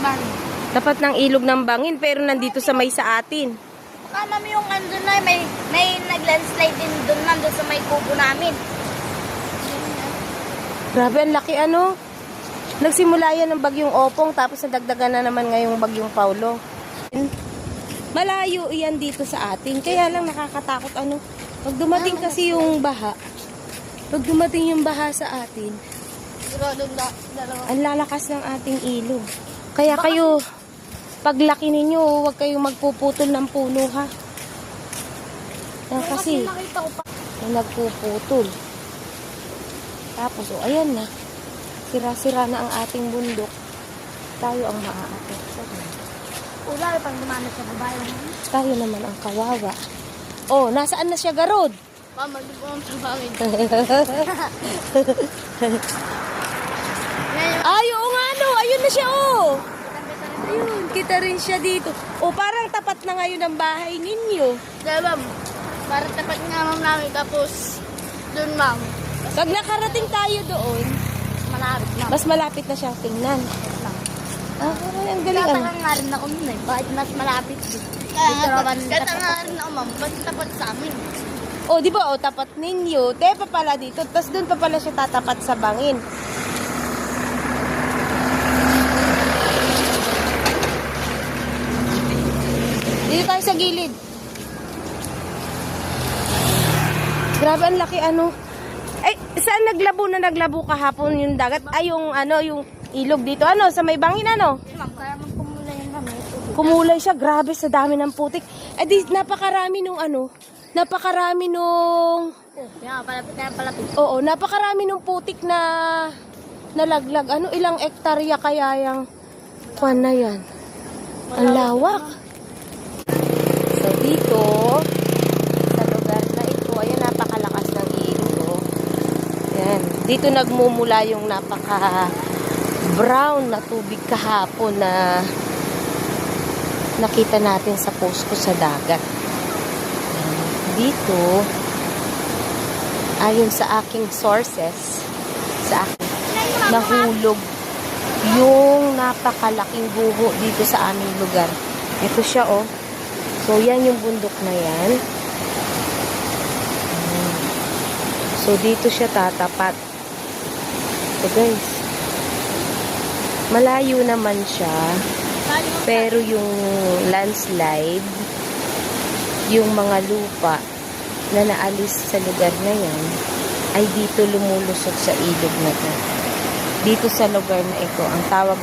bangin. Tapat ng ilog ng Bangin, pero nandito sa may sa atin. Baka mami yung andun na, may nag-landslide din doon nandun sa may kubo namin. Grabe, ang laki ano. Nagsimula yan ng bagyong Opong, tapos nadagdagan na naman ngayong bagyong Paulo. Malayo yan dito sa atin, kaya lang nakakatakot ano. Pag dumating kasi yung baha, sa atin, ang lalakas ng ating ilog. Kaya kayo, paglaki ninyo, huwag kayong magpuputol ng puno ha. Kasi nakita ko pa. nagpuputol. Tapos, ayan na. Sira-sira na ang ating bundok. Tayo ang maaakit. Wala, pang dumano sa babae. Tayo naman ang kawawa. Oh, nasaan na siya, Garod? Mama, di ko ang sabangin. Ay, oo nga no. Ayun na siya, oh. Ayun, kita rin siya dito. Oh, parang tapat na ngayon ang bahay ninyo. Dahil ma'am, para tapat nga ma'am namin. Tapos, doon ma'am, Pag nakarating tayo doon, malapit ma'am. mas malapit na siya tingnan. Ah, ang galing. Tataka nga rin ako nun eh. Bakit mas malapit dito? Tataka nga rin ako ma'am. Bakit tapat sa amin? Oh, di ba? Oh, tapat ninyo. Te pa pala dito. Tapos doon pa pala siya tatapat sa Bangin. Dito tayo sa gilid. Grabe, ang laki ano. Ay, saan naglabo kahapon yung dagat? Ay, yung ano, yung ilog dito. Ano, sa may Bangin ano? Ma'am, kaya magpumulay yan kami. Kumulay siya, grabe sa dami ng putik. Eh di, napakarami nung ano, napakarami nung, Palapit. oo, napakarami nung putik na nalaglag. Ano, ilang ektarya kaya yung kwan na yan? Ang lawak. So dito, sa lugar na ito, ayan, napakalakas ng ilog. Oh. Ayan, dito nagmumula yung napaka-brown na tubig kahapon na nakita natin sa post ko sa dagat. Dito, ayon sa aking sources, sa aking nahulog yung napakalaking guho dito sa aming lugar. Ito siya, oh. So, yan yung bundok na yan. So, dito siya tatapat. So, guys, malayo naman siya. Pero yung landslide, yung mga lupa na naalis sa lugar na yan, ay dito lumulusot sa ilog na to. Dito sa lugar na ito, ang tawag